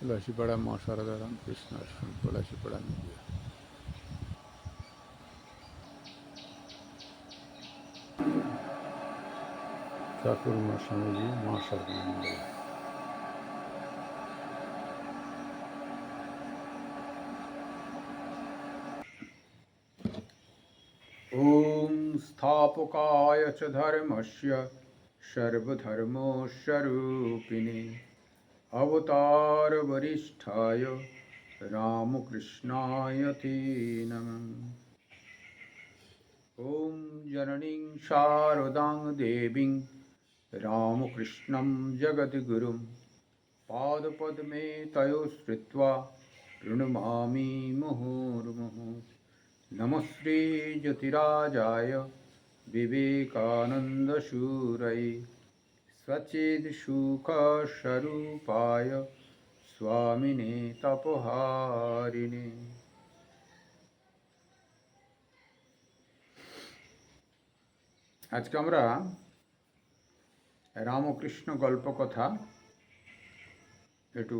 তুলসীপাড়া মা সারদা রামকৃষ্ণ আশ্রম, তুলসীপাড়া নদীয়া। ঠাকুরমা স্বামীজি মা সর্বানন্দ। ওম স্থাপকায় চ ধর্মস্য সর্বধর্মস্বরূপিণে অবতার বরিষ্ঠায় রামকৃষ্ণায় তে নমঃ। ওম জননীং শারদাং দেবীং রামকৃষ্ণং জগদ্গুরুং পাদপদ্মে তয়োশ্রিত্বা প্রণমামি মুহুর্মুহুঃ। নমস্তে জ্যোতিরাজায় বিবেকানন্দশূরয়ে সচ্চিদসুখস্বরূপায় স্বামিনে তপহারিণে। আজকে আমরা রামকৃষ্ণ গল্পকথা একটু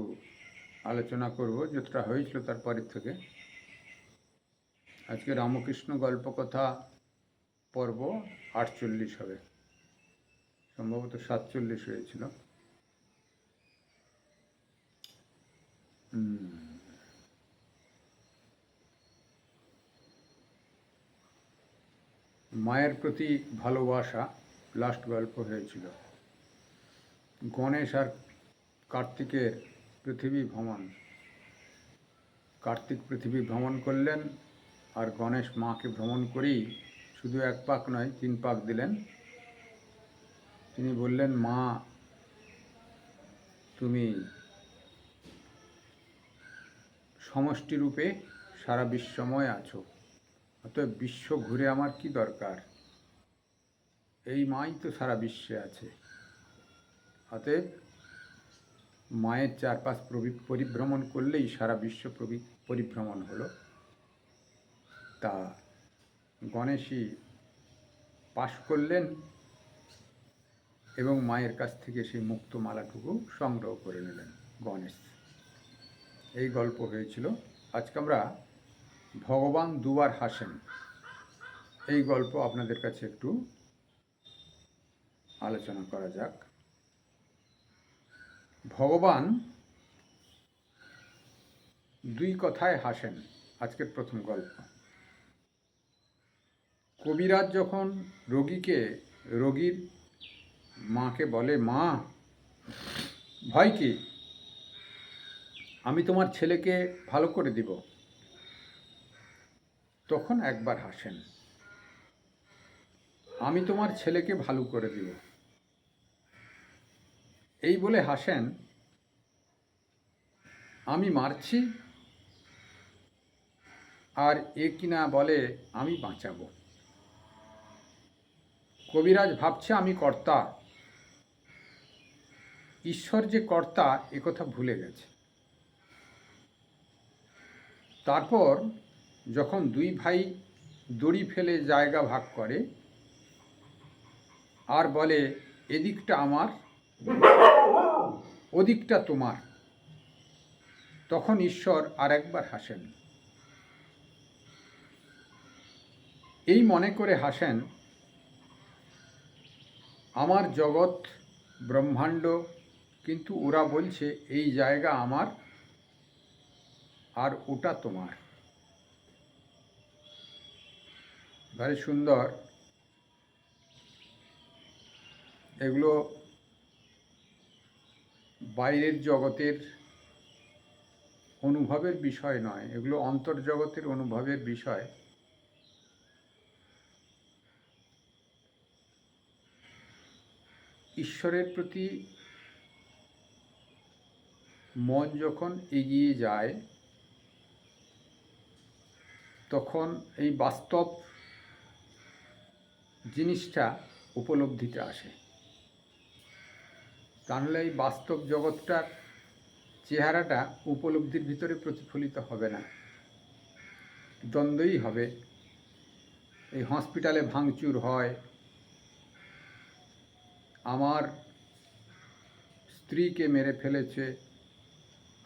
আলোচনা করব, যতটা হয়েছিল তারপরের থেকে। আজকে রামকৃষ্ণ গল্পকথা পর্ব 48 হবে, সম্ভবত 47 হয়েছিল। মায়ের প্রতি ভালোবাসা লাস্ট গল্প হয়েছিল। গণেশ আর কার্তিকের পৃথিবী ভ্রমণ। কার্তিক পৃথিবী ভ্রমণ করলেন, আর গণেশ মাকে ভ্রমণ করেই শুধু 1 পাক নয় 3 পাক দিলেন। তিনি বললেন, মা তুমি সমষ্টিরূপে সারা বিশ্বময় আছো, অতএব বিশ্ব ঘুরে আমার কি দরকার, এই মাই তো সারা বিশ্বে আছে। অতএব মায়ের চারপাশ পরিভ্রমণ করলেই সারা বিশ্ব পরিভ্রমণ হলো। তা গণেশই পাশ করলেন এবং মায়ের কাছ থেকে সেই মুক্তমালাটুকু সংগ্রহ করে নিলেন গণেশ। এই গল্প হয়েছিল। আজকে আমরা ভগবান দুবার হাসেন এই গল্প আপনাদের কাছে একটু আলোচনা করা যাক। ভগবান 2 কথায় হাসেন। আজকের প্রথম গল্প। কবিরাজ যখন রোগীর মাকে বলে, মা ভয় কি, আমি তোমার ছেলেকে ভালো করে দিব, তখন একবার হাসেন। আমি তোমার ছেলেকে ভালো করে দিব এই বলে হাসেন। আমি মারছি আর এ কিনা বলে আমি বাঁচাবো। কবিরাজ ভাবছে আমি কর্তা, ঈশ্বর যে কর্তা একথা ভুলে গেছে। তারপর যখন 2 ভাই দড়ি ফেলে জায়গা ভাগ করে আর বলে এদিকটা আমার ওদিকটা তোমার, তখন ঈশ্বর আর একবার হাসেন। এই মনে করে হাসেন, আমার জগৎ ব্রহ্মাণ্ড, কিন্তু ওরা বলছে এই জায়গা আমার আর ওটা তোমার। ভারী সুন্দর। এগুলো বাইরের জগতের অনুভবের বিষয় নয়, এগুলো অন্তর্জগতের অনুভবের বিষয়। ঈশ্বরের প্রতি মন যখন এগিয়ে যায়, তখন এই বাস্তব জিনিসটা উপলব্ধিতে আসে। তাহলে এই বাস্তব জগৎটার চেহারাটা উপলব্ধির ভিতরে প্রতিফলিত হবে না, দ্বন্দ্বই হবে। এই হসপিটালে ভাঙচুর হয়, আমার স্ত্রীকে মেরে ফেলেছে,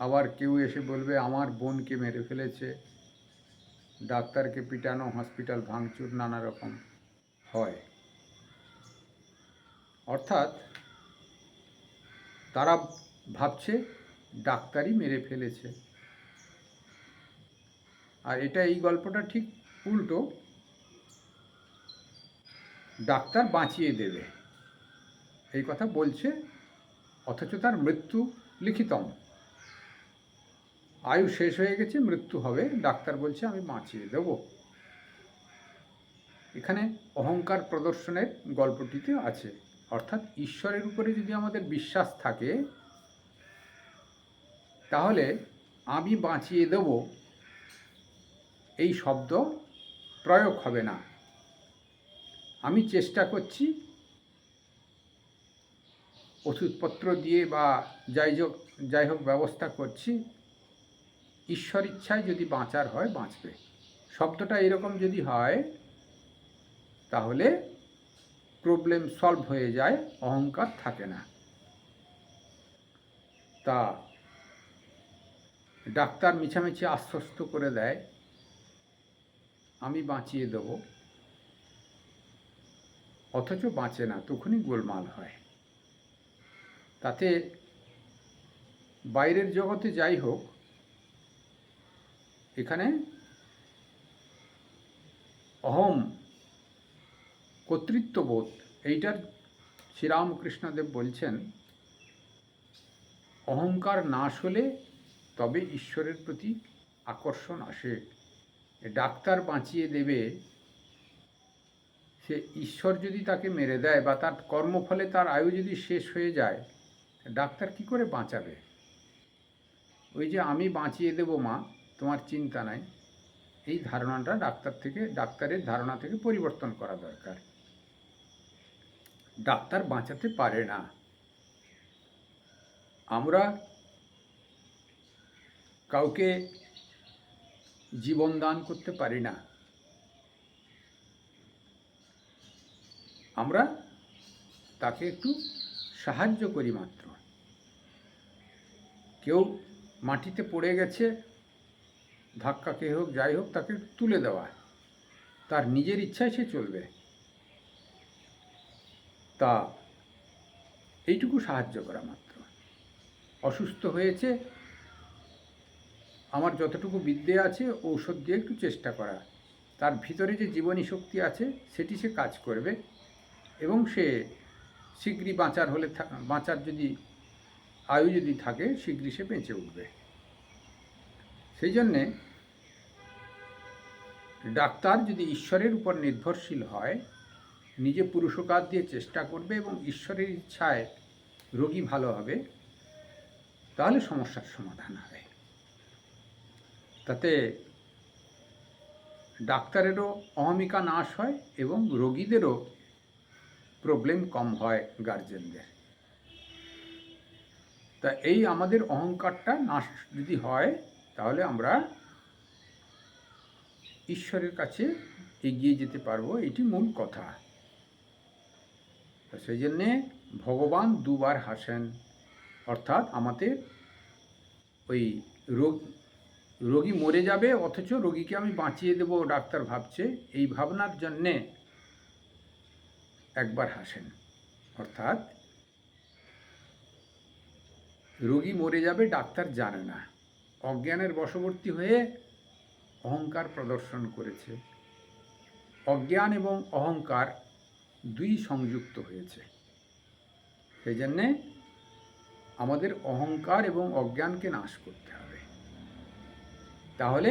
আবার কেউ এসে বলবে আমার বোনকে মেরে ফেলেছে, ডাক্তারকে পিটানো, হসপিটাল ভাঙচুর, নানা রকম হয়। অর্থাৎ তারা ভাবছে ডাক্তারই মেরে ফেলেছে। আর এই গল্পটা ঠিক উল্টো, ডাক্তার বাঁচিয়ে দেবে এই কথা বলছে, অথচ তার মৃত্যু লিখিতম, আয়ু শেষ হয়ে গেছে, মৃত্যু হবে, ডাক্তার বলছে আমি বাঁচিয়ে দেব। এখানে অহংকার প্রদর্শনের গল্পটিতে আছে। অর্থাৎ ঈশ্বরের উপরে যদি আমাদের বিশ্বাস থাকে, তাহলে আমি বাঁচিয়ে দেব এই শব্দ প্রয়োগ হবে না। আমি চেষ্টা করছি, ওষুধপত্র দিয়ে বা যাই হোক ব্যবস্থা করছি, ঈশ্বর ইচ্ছায় যদি বাঁচার হয় বাঁচবে। শব্দটা এরকম যদি হয়, তাহলে প্রবলেম সলভ হয়ে যায়, অহংকার থাকে না। তা ডাক্তার মিছামিছি আশ্বস্ত করে দেয় আমি বাঁচিয়ে দেব, অথচ বাঁচে না, তখনই গোলমাল হয়। তাতে বাইরের জগতে যাই হোক, এখানে অহম, কর্তৃত্ববোধ, এইটার শ্রীরামকৃষ্ণদেব বলছেন অহংকার নাশ হলে তবে ঈশ্বরের প্রতি আকর্ষণ আসে। ডাক্তার বাঁচিয়ে দেবে, সে ঈশ্বর যদি তাকে মেরে দেয় বা তার কর্মফলে তার আয়ু যদি শেষ হয়ে যায়, ডাক্তার কি করে বাঁচাবে? ওই যে আমি বাঁচিয়ে দেব মা, তোমার চিন্তা নাই, এই ধারণাটা ডাক্তারের ধারণা থেকে পরিবর্তন করা দরকার। ডাক্তার বাঁচাতে পারে না। আমরা কাউকে জীবন দান করতে পারি না, আমরা তাকে একটু সাহায্য করি মাত্র। কেউ মাটিতে পড়ে গেছে, ধাক্কা খেয়ে হোক যাই হোক, তাকে তুলে দেওয়া, তার নিজের ইচ্ছায় সে চলবে, তা এইটুকু সাহায্য করা মাত্র। অসুস্থ হয়েছে, আমার যতটুকু বিদ্যে আছে ঔষধ দিয়ে একটু চেষ্টা করা, তার ভিতরে যে জীবনী শক্তি আছে সেটি সে কাজ করবে, এবং সে শীঘ্রই বাঁচার যদি আয়ু যদি থাকে, শীঘ্রই সে বেঁচে উঠবে। সেই জন্যে ডাক্তার যদি ঈশ্বরের উপর নির্ভরশীল হয়, নিজে পুরুষকার দিয়ে চেষ্টা করবে এবং ঈশ্বরের ইচ্ছায় রোগী ভালো হবে, তাহলে সমস্যার সমাধান হবে। তাতে ডাক্তারেরও অহমিকা নাশ হয় এবং রোগীদেরও প্রবলেম কম হয়, গার্জেনদের। তা এই আমাদের অহংকারটা নাশ যদি হয়, তাহলে আমরা ঈশ্বরের কাছে এগিয়ে যেতে পারবো, এটি মূল কথা। সেই জন্যে ভগবান দুবার হাসেন, অর্থাৎ আমাদের ওই রোগী মরে যাবে, অথচ রোগীকে আমি বাঁচিয়ে দেব ডাক্তার ভাবছে, এই ভাবনার জন্যে একবার হাসেন। অর্থাৎ রোগী মরে যাবে ডাক্তার জানে না, অজ্ঞানের বশবর্তী হয়ে অহংকার প্রদর্শন করেছে। অজ্ঞান এবং অহংকার দুই সংযুক্ত হয়েছে। সেই জন্যে আমাদের অহংকার এবং অজ্ঞানকে নাশ করতে হবে, তাহলে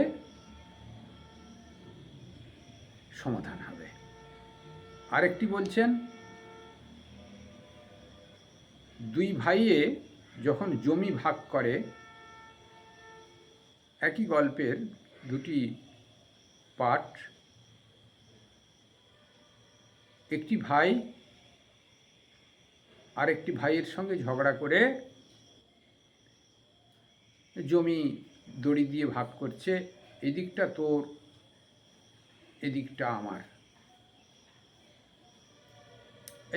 সমাধান হবে। আরেকটি বলছেন, দুই ভাইয়ে যখন জমি ভাগ করে, একই গল্পের দুটি পার্ট। একটি ভাই আরেকটি ভাইয়ের সঙ্গে ঝগড়া করে জমি দড়ি দিয়ে ভাগ করছে, এদিকটা তোর, এদিকটা আমার।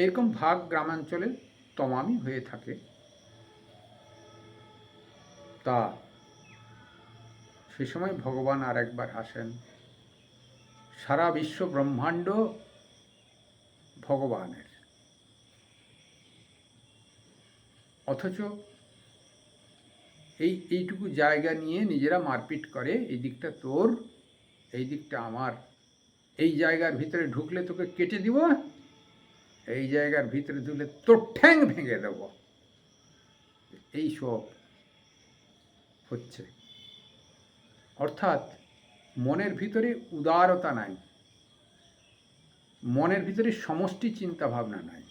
এইরকম ভাগ গ্রামাঞ্চলে তমামই হয়ে থাকে। তা সে সময় ভগবান আর একবার হাসেন। সারা বিশ্ব ব্রহ্মাণ্ড ভগবানের, অথচ এইটুকু জায়গা নিয়ে নিজেরা মারপিট করে, এই দিকটা তোর, এই দিকটা আমার, এই জায়গার ভিতরে ঢুকলে তোকে কেটে দিব, এই জায়গার ভিতরে ঢুকলে তোর ঠ্যাং ভেঙে দেব। এই সব হচ্ছে। অর্থাৎ মনের ভিতরে উদারতা নাই, মনের ভিতরে সমষ্টি চিন্তা ভাবনা নাই,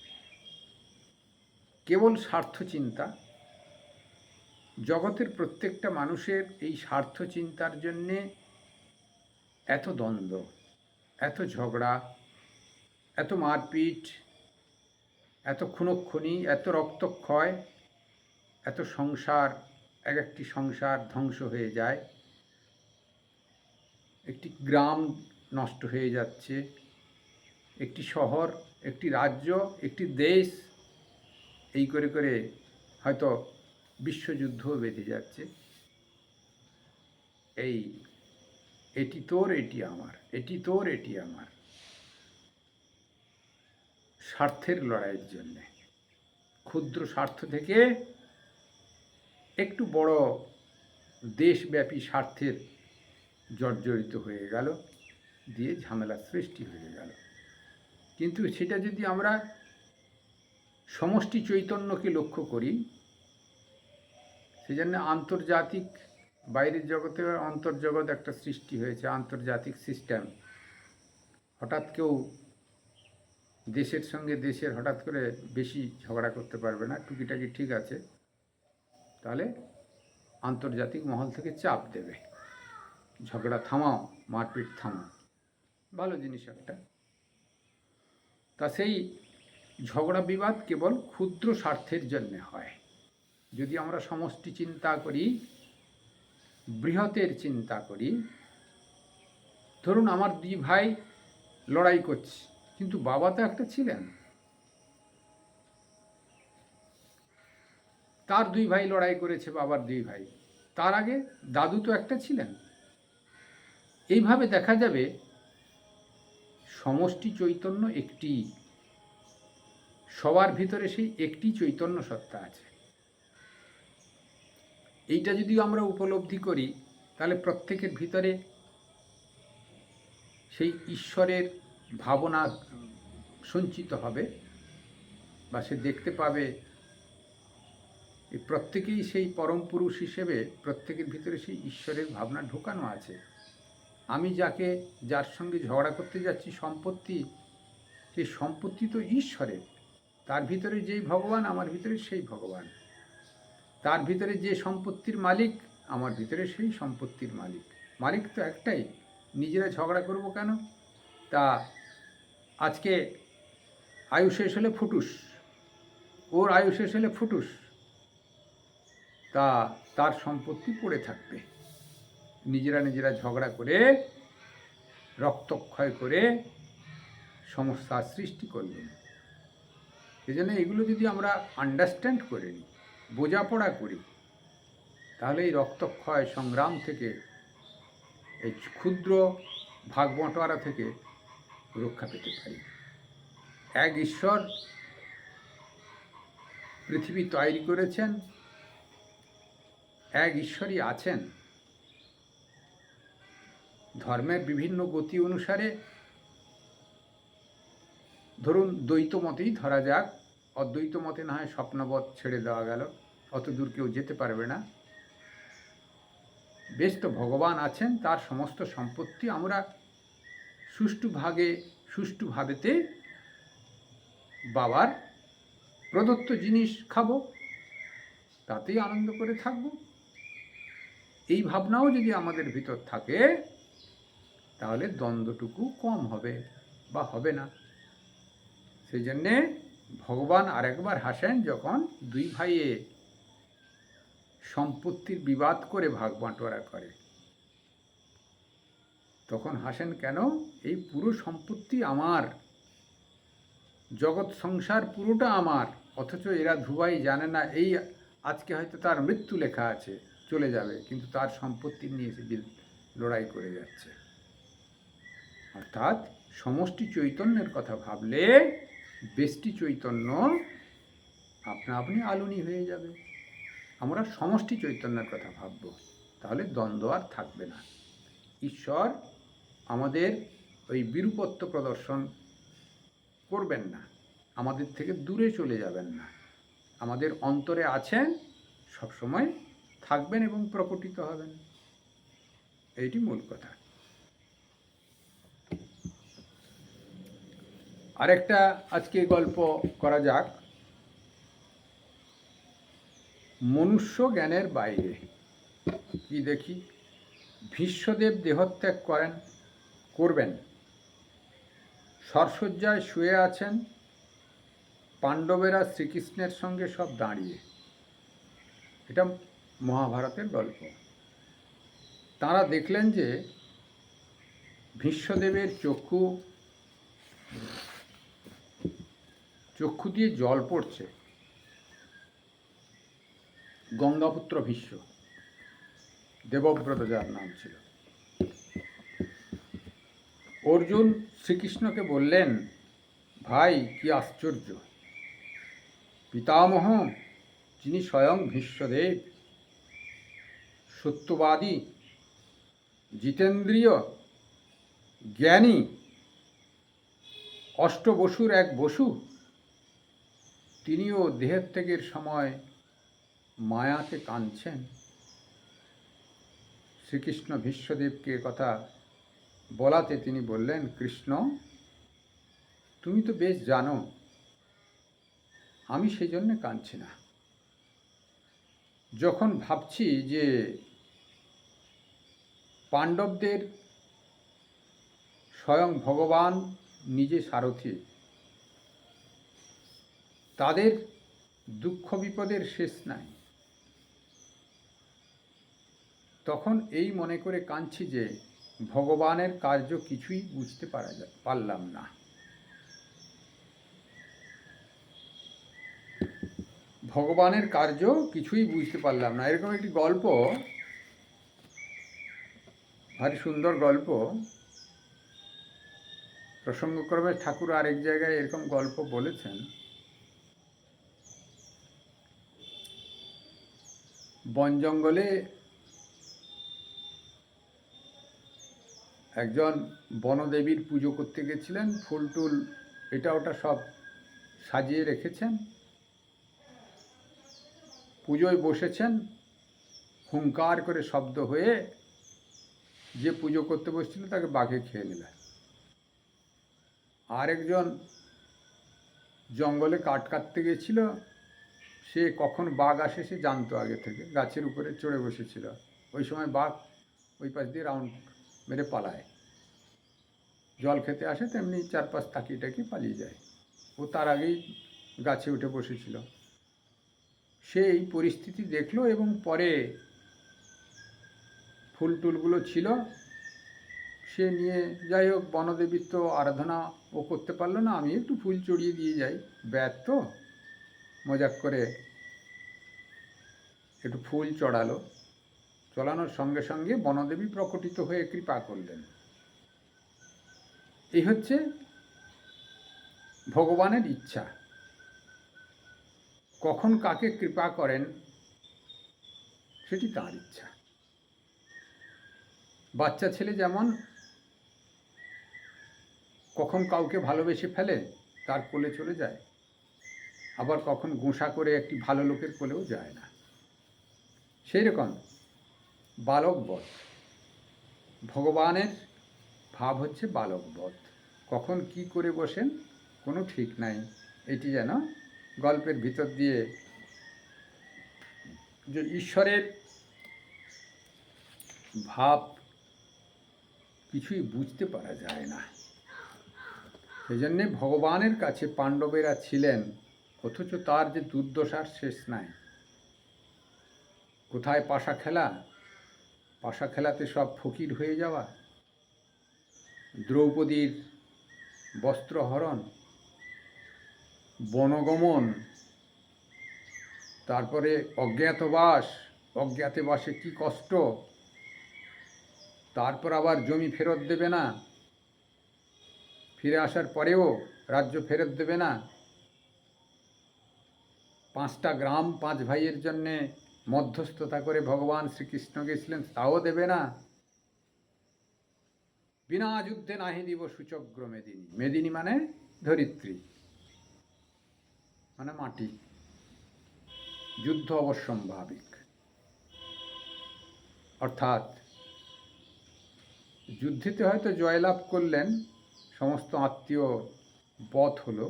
কেবল স্বার্থ চিন্তা। জগতের প্রত্যেকটা মানুষের এই স্বার্থ চিন্তার জন্যে এত দ্বন্দ্ব, এত ঝগড়া, এত মারপিট, এত খুনোখুনি, এত রক্তক্ষয়, এত সংসার, এক একটি সংসার ধ্বংস হয়ে যায়, একটি গ্রাম নষ্ট হয়ে যাচ্ছে, একটি শহর, একটি রাজ্য, একটি দেশ, এই করে করে হয়তো বিশ্বযুদ্ধও বেঁধে যাচ্ছে। এটি তোর, এটি আমার, এটি তোর, এটি আমার, স্বার্থের লড়াইয়ের জন্যে। ক্ষুদ্র স্বার্থ থেকে একটু বড় দেশব্যাপী স্বার্থের জর্জরিত হয়ে গেল, দিয়ে ঝামেলা সৃষ্টি হয়ে গেল। কিন্তু সেটা যদি আমরা সমষ্টি চৈতন্যকে লক্ষ্য করি, সেজন্য আন্তর্জাতিক, বাইরের জগতে অন্তর্জগৎ একটা সৃষ্টি হয়েছে, আন্তর্জাতিক সিস্টেম। হঠাৎ কেউ দেশের সঙ্গে দেশের হঠাৎ করে বেশি ঝগড়া করতে পারবে না, টুকিটাকি ঠিক আছে, তাহলে আন্তর্জাতিক মহল থেকে চাপ দেবে, ঝগড়া থামাও, মারপিট থামাও, ভালো জিনিস একটা। তা সেই ঝগড়া বিবাদ কেবল ক্ষুদ্র স্বার্থের জন্য হয়। যদি আমরা সমষ্টি চিন্তা করি, বৃহতের চিন্তা করি, ধরুন আমার দুই ভাই লড়াই করছে, কিন্তু বাবা তো একটা ছিলেন, তার দুই ভাই লড়াই করেছে, বাবার দুই ভাই, তার আগে দাদু তো একটা ছিলেন। এইভাবে দেখা যাবে সমষ্টি চৈতন্য একটি, সবার ভিতরে সেই একটি চৈতন্য সত্তা আছে। এইটা যদি আমরা উপলব্ধি করি, তাহলে প্রত্যেকের ভিতরে সেই ঈশ্বরের ভাবনা সঞ্চিত হবে, বা সে দেখতে পাবে প্রত্যেকেই সেই পরম পুরুষ হিসেবে প্রত্যেকের ভিতরে সেই ঈশ্বরের ভাবনা ঢোকানো আছে। আমি যার সঙ্গে ঝগড়া করতে যাচ্ছি সম্পত্তি, সেই সম্পত্তি তো ঈশ্বরের, তার ভিতরে যেই ভগবান, আমার ভিতরে সেই ভগবান, তার ভিতরে যে সম্পত্তির মালিক, আমার ভিতরে সেই সম্পত্তির মালিক, মালিক তো একটাই। নিজেরা ঝগড়া করব কেন? তা আজকে আয়ু শেষ হলে ফুটুস, ওর আয়ু শেষ হলে ফুটুস, তা তার সম্পত্তি পড়ে থাকবে। নিজেরা নিজেরা ঝগড়া করে, রক্তক্ষয় করে সমস্যার সৃষ্টি করলেন। এই জন্য এগুলো যদি আমরা আন্ডারস্ট্যান্ড করে নিই, বোঝাপড়া করি, তাহলে এই রক্তক্ষয় সংগ্রাম থেকে, এই ক্ষুদ্র ভাগ বঁটোয়ারা থেকে রক্ষা পেতে পারি। এক ঈশ্বর পৃথিবী তৈরি করেছেন, এক ঈশ্বরই আছেন। ধর্মের বিভিন্ন গতি অনুসারে, ধরুন দ্বৈত মতেই ধরা যাক, অদ্বৈত মতে না হয় স্বপ্নবৎ ছেড়ে দেওয়া গেল, অত দূর কেউ যেতে পারবে না। বেশ, তো ভগবান আছেন, তার সমস্ত সম্পত্তি আমরা সুষ্ঠুভাবেতে বাবার প্রদত্ত জিনিস খাবো, তাতেই আনন্দ করে থাকব। এই ভাবনাও যদি আমাদের ভিতর থাকে, তাহলে দ্বন্দ্বটুকু কম হবে বা হবে না। সেই জন্যে ভগবান আরেকবার হাসেন, যখন দুই ভাইয়ে সম্পত্তির বিবাদ করে ভাগ বাঁটোয়ারা করে, তখন হাসেন কেন? এই পুরো সম্পত্তি আমার, জগৎ সংসার পুরোটা আমার, অথচ এরা ধুবাই জানে না। এই আজকে হয়তো তার মৃত্যু লেখা আছে, চলে যাবে, কিন্তু তার সম্পত্তি নিয়ে সে লড়াই করে যাচ্ছে। অর্থাৎ সমষ্টি চৈতন্যের কথা ভাবলে ব্যষ্টি চৈতন্য আপনা আপনি আলুনি হয়ে যাবে। আমরা সমষ্টি চৈতন্যের কথা ভাবব, তাহলে দ্বন্দ্ব আর থাকবে না। ঈশ্বর আমাদের ওই বিরূপত্ব প্রদর্শন করবেন না, আমাদের থেকে দূরে চলে যাবেন না, আমাদের অন্তরে আছেন, সবসময় থাকবেন এবং প্রকটিত হবেন। এইটি মূল কথা। আরেকটা আজকে গল্প করা যাক, মনুষ্য জ্ঞানের বাইরে। কি দেখি, ভীষ্মদেব দেহত্যাগ করবেন, সরসজ্জায় শুয়ে আছেন, পাণ্ডবেরা শ্রীকৃষ্ণের সঙ্গে সব দাঁড়িয়ে। এটা মহাভারতের গল্প। তাঁরা দেখলেন যে ভীষ্মদেবের চক্ষু দিয়ে জল পড়ছে। গঙ্গাপুত্র ভীষ্ম, দেবব্রত যার নাম ছিল। অর্জুন শ্রীকৃষ্ণকে বললেন, ভাই কি আশ্চর্য, পিতামহ যিনি স্বয়ং ভীষ্মদেব, সত্যবাদী, জিতেন্দ্রিয়, জ্ঞানী, অষ্টবসুর এক বসু, তিনিও দেহত্যাগের সময় মায়াতে কাঁদছেন। শ্রীকৃষ্ণ ভীষ্মদেবকে কথা বলাতে তিনি বললেন, কৃষ্ণ তুমি তো বেশ জানো আমি সেই জন্যে কাঁদছি না। যখন ভাবছি যে পাণ্ডবদের স্বয়ং ভগবান নিজে সারথি, তাদের দুঃখ বিপদের শেষ নাই, তখন এই মনে করে কাঁদছি যে ভগবানের কার্য কিছুই বুঝতে পারলাম না। ভগবানের কার্য কিছুই বুঝতে পারলাম না। এরকম একটি গল্প, ভারী সুন্দর গল্প। প্রসঙ্গক্রমে ঠাকুর আরেক জায়গায় এরকম গল্প বলেছেন। বন জঙ্গলে একজন বনদেবীর পুজো করতে গেছিলেন, ফুল টুল এটা ওটা সব সাজিয়ে রেখেছেন, পুজোয় বসেছেন, হুঙ্কার করে শব্দ হয়ে যে পুজো করতে বসছিল তাকে বাঘে খেয়ে নিল। আরেকজন জঙ্গলে কাঠ কাটতে গেছিল, সে কখন বাঘ আসে সে জানতো আগে থেকে, গাছের উপরে চড়ে বসেছিল। ওই সময় বাঘ ওই পাশ দিয়ে রাউন্ড মেরে পালায়, জল খেতে আসে তেমনি চারপাশ তাকিয়ে টাকিয়ে পালিয়ে যায়। ও তার আগেই গাছে উঠে বসেছিল। সে এই পরিস্থিতি দেখলো এবং পরে ফুল টুলগুলো ছিল সে নিয়ে, যাই হোক বনদেবীর তো আরাধনা ও করতে পারলো না, আমি একটু ফুল চড়িয়ে দিয়ে যাই, ব্যর্থ মজাক করে একটু ফুল চড়ালো। চড়ানোর সঙ্গে সঙ্গে বনদেবী প্রকটিত হয়ে কৃপা করলেন। এই হচ্ছে ভগবানের ইচ্ছা, কখন কাকে কৃপা করেন সেটি তাঁর ইচ্ছা। বাচ্চা ছেলে যেমন কখন কাউকে ভালোবেসে ফেলে তার কোলে চলে যায়, আবার কখন গোঁসা করে একটি ভালো লোকের কোলেও যায় না, সেই রকম বালকবধ। ভগবানের ভাব হচ্ছে বালকবধ, কখন কি করে বসেন কোনো ঠিক নাই। এটি যেন গল্পের ভিতর দিয়ে যে ঈশ্বরের ভাব কিছুই বুঝতে পারা যায় না। সেই জন্যে ভগবানের কাছে পাণ্ডবেরা ছিলেন, অথচ তার যে দুর্দশার শেষ নাই। কোথায় পাশা খেলা, পাশা খেলাতে সব ফকির হয়ে যাওয়া, দ্রৌপদীর বস্ত্রহরণ, বনগমন, তারপরে অজ্ঞাতবাস, অজ্ঞাতবাসে কি কষ্ট, তারপর আবার জমি ফেরত দেবে না, ফিরে আসার পরেও রাজ্য ফেরত দেবে না, 5টা গ্রাম 5 ভাইয়ের জন্যে মধ্যস্থতা করে ভগবান শ্রীকৃষ্ণ গেছিলেন, তাও দেবে না। বিনা যুদ্ধে নাহি দিব সুচগ্র মেদিনী। মেদিনী মানে ধরিত্রী, মানে মাটি। যুদ্ধ অবশ্যম্ভাবিক, অর্থাৎ যুদ্ধেতে হয়তো জয়লাভ করলেন, সমস্ত আত্মীয় বধ হলো,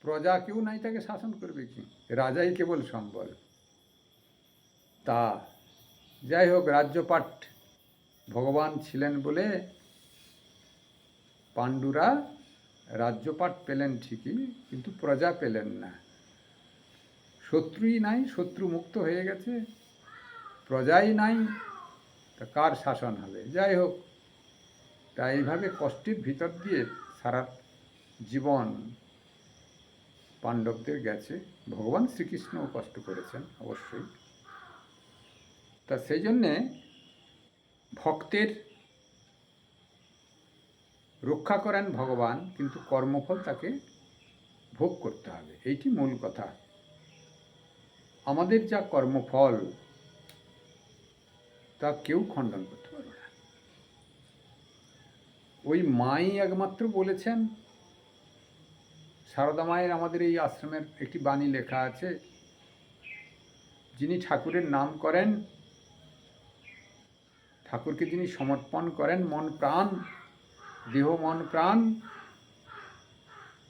প্রজা কেউ নাই তাকে শাসন করবে কি? রাজাই কেবল সম্বল। তা যাই হোক, রাজ্যপাট ভগবান ছিলেন বলে পাণ্ডুরা রাজ্যপাট পেলেন ঠিকই, কিন্তু প্রজা পেলেন না। শত্রুই নাই, শত্রু মুক্ত হয়ে গেছে, প্রজাই নাই, তা কার শাসন হবে? যাই হোক, তা এইভাবে কষ্টের ভিতর দিয়ে সারা জীবন পাণ্ডবদের গেছে। ভগবান শ্রীকৃষ্ণও কষ্ট করেছেন অবশ্যই। তা সেই জন্যে ভক্তের রক্ষা করেন ভগবান, কিন্তু কর্মফল তাকে ভোগ করতে হবে, এইটি মূল কথা। আমাদের যা কর্মফল তা কেউ খণ্ডন করতে পারবে না। ওই মাই একমাত্র বলেছেন। সারদা মায়ের আমাদের এই আশ্রমের একটি বাণী লেখা আছে, যিনি ঠাকুরের নাম করেন, ঠাকুরকে যিনি সমর্পণ করেন মন প্রাণ, দেহ মন প্রাণ,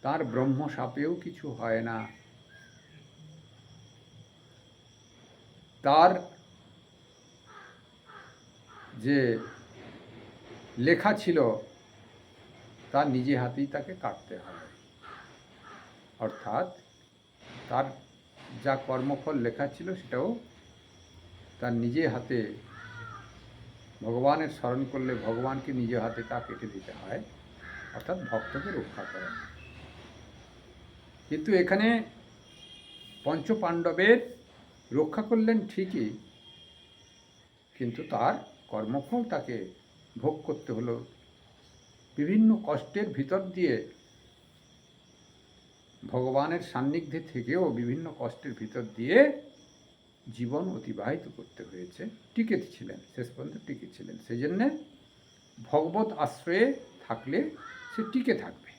তার ব্রহ্ম সাপেও কিছু হয় না। তার যে লেখা ছিল তার নিজে হাতেই তাকে কাটতে হয়। অর্থাৎ তার যা কর্মফল লেখা ছিল সেটাও তার নিজে হাতে, ভগবানের স্মরণ করলে ভগবানকে নিজে হাতে তা কেটে দিতে হয়, অর্থাৎ ভক্তকে রক্ষা করেন। কিন্তু এখানে পঞ্চপাণ্ডবের রক্ষা করলেন ঠিকই, কিন্তু তার কর্মফল তাকে ভোগ করতে হলো। বিভিন্ন কষ্টের ভিতর দিয়ে, ভগবানের সান্নিধ্যে থেকেও বিভিন্ন কষ্টের ভিতর দিয়ে জীবন অতিবাহিত করতে হয়েছে। টিকে ছিলেন, শেষ পর্যন্ত টিকে ছিলেন। সেই জন্যে ভগবত আশ্রয়ে থাকলে সে টিকে থাকবে,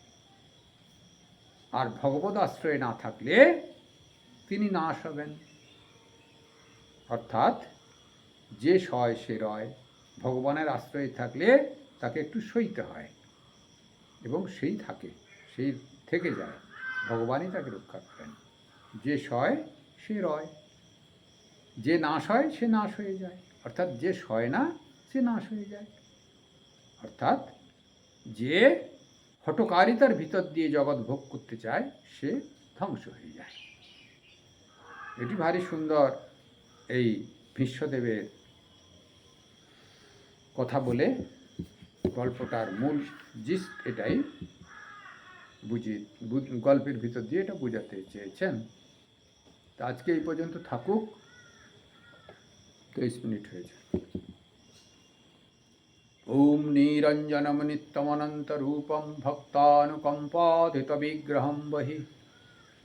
আর ভগবত আশ্রয়ে না থাকলে তিনি নাশ হবেন। অর্থাৎ যে সয় সে রয়, ভগবানের আশ্রয়ে থাকলে তাকে একটু সইতে হয়, এবং সেই থাকে, সেই থেকে যায়, ভগবানই তাকে রক্ষা করেন। যে সয় সে রয়, যে নাশ হয় সে নাশ হয়ে যায়, অর্থাৎ যে সয় না সে নাশ হয়ে যায়। অর্থাৎ যে হঠকারিতার ভিতর দিয়ে জগৎ ভোগ করতে চায় সে ধ্বংস হয়ে যায়। এটি ভারী সুন্দর এই ভীষ্মদেবের কথা বলে গল্পটার মূল জিস্ট এটাই গল্পের ভিতর দিয়ে এটা বোঝাতে চেয়েছেন। তা আজকে এই পর্যন্ত থাকুক, 23 মিনিট হয়েছে। ওম নিরঞ্জনম নিত্যমনন্তরূপম ভক্তানুকম্পাধিত বিগ্রহম বহি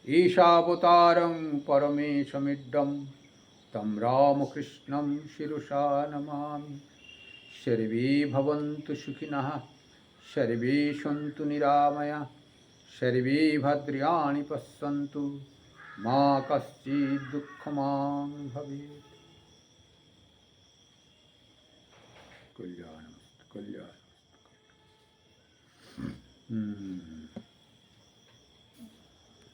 ঈশাবতারং পরমেশমিড্ডম তম রামকৃষ্ণম শিরসা নমামি। সর্বে ভবন্তু সুখিনঃ, সর্বে সন্তু নিরাময়াঃ, সর্বে ভদ্রাণি পশ্যন্তু, মা কশ্চিৎ দুঃখমাং ভবেৎ। কল্যাণমস্তু কল্যাণমস্তু।